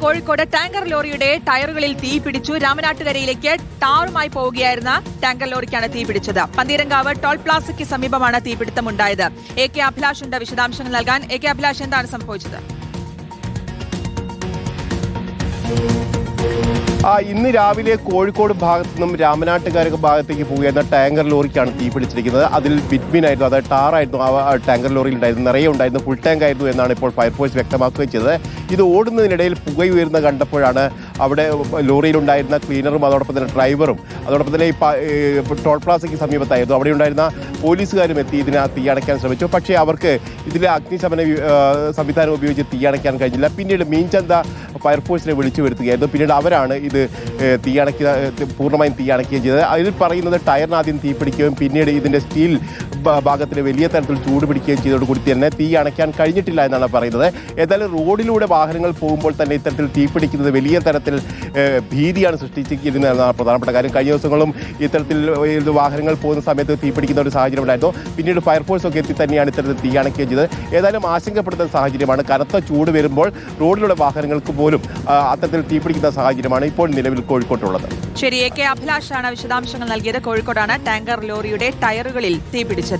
Kozhikode tanker ലോറിയുടെ ടയറുകളിൽ തീ പിടിച്ചു. രാമനാട്ടുകരയിലേക്ക് ടാറുമായി പോവുകയായിരുന്ന ടാങ്കർ ലോറിക്കാണ് തീ പിടിച്ചത്. പന്തീരങ്കാവ് ടോൾ പ്ലാസയ്ക്ക് സമീപമാണ് തീപിടുത്തമുണ്ടായത്. എ കെ അഭിലാഷ് ഉണ്ട് വിശദാംശങ്ങൾ നൽകാൻ. എ കെ അഭിലാഷ്, എന്താണ് സംഭവിച്ചത്? ഇന്ന് രാവിലെ കോഴിക്കോട് ഭാഗത്തു നിന്നും രാമനാട്ടുകര ഭാഗത്തേക്ക് പോകുന്ന ടാങ്കർ ലോറിക്കാണ് തീ പിടിച്ചിരിക്കുന്നത്. അതിൽ ബിറ്റ്മിനായിരുന്നു, അതായത് ടാറായിരുന്നു ആ ടാങ്കർ ലോറിയിൽ ഉണ്ടായിരുന്നു, നിറയെ ഉണ്ടായിരുന്നു, ഫുൾ ടാങ്ക് ആയിരുന്നു എന്നാണ് ഇപ്പോൾ ഫയർഫോഴ്സ് വ്യക്തമാക്കുകയും ചെയ്തത്. ഇത് ഓടുന്നതിനിടയിൽ പുകയുയർന്ന് കണ്ടപ്പോഴാണ് അവിടെ ലോറിയിലുണ്ടായിരുന്ന ക്ലീനറും അതോടൊപ്പം തന്നെ ഡ്രൈവറും അതോടൊപ്പം തന്നെ ഈ ടോൾ പ്ലാസയ്ക്ക് സമീപത്തായിരുന്നു അവിടെ ഉണ്ടായിരുന്ന പോലീസുകാരും എത്തി ഇതിനെ തീയണയ്ക്കാൻ ശ്രമിച്ചു. പക്ഷേ അവർക്ക് ഇതിലെ അഗ്നിശമന സംവിധാനം ഉപയോഗിച്ച് തീയണയ്ക്കാൻ കഴിഞ്ഞില്ല. പിന്നീട് മീൻചന്ത ഫയർഫോഴ്സിനെ വിളിച്ചു വരുത്തുകയായിരുന്നു. പിന്നീട് അവരാണ് ഇത് പൂർണ്ണമായും തീയണയ്ക്കുകയും ചെയ്തത്. അതിൽ പറയുന്നത് ടയറിന് ആദ്യം തീ പിടിക്കുകയും പിന്നീട് ഇതിൻ്റെ സ്റ്റീൽ ഭാഗത്തിന് വലിയ തരത്തിൽ ചൂട് പിടിക്കുകയും ചെയ്തതോടുകൂടി തന്നെ തീ അണയ്ക്കാൻ കഴിഞ്ഞിട്ടില്ല എന്നാണ് പറയുന്നത്. ഏതായാലും റോഡിലൂടെ വാഹനങ്ങൾ പോകുമ്പോൾ തന്നെ ഇത്തരത്തിൽ തീ പിടിക്കുന്നത് വലിയ തരത്തിൽ ഭീതിയാണ് സൃഷ്ടിച്ചിരിക്കുന്നത് എന്നാണ് പ്രധാനപ്പെട്ട കാര്യം. കഴിഞ്ഞ ദിവസങ്ങളും ഇത്തരത്തിൽ വാഹനങ്ങൾ പോകുന്ന സമയത്ത് തീ പിടിക്കുന്ന ഒരു സാഹചര്യം ഉണ്ടായിരുന്നു. പിന്നീട് ഫയർഫോഴ്സ് ഒക്കെ എത്തി തന്നെയാണ് ഇത്തരത്തിൽ തീ അണയ്ക്കുകയും ചെയ്തത്. ഏതായാലും ആശങ്കപ്പെടുന്ന സാഹചര്യമാണ്. കനത്ത ചൂട് വരുമ്പോൾ റോഡിലൂടെ വാഹനങ്ങൾക്ക് പോലും അത്തരത്തിൽ തീ പിടിക്കുന്ന സാഹചര്യമാണ് ഇപ്പോൾ നിലവിൽ കോഴിക്കോട്ടുള്ളത്. ശരി, എ കെ അഭിലാഷാണ് വിശദാംശങ്ങൾ നൽകിയത്. കോഴിക്കോടാണ് ടാങ്കർ ലോറിയുടെ ടയറുകളിൽ തീ പിടിച്ചത്.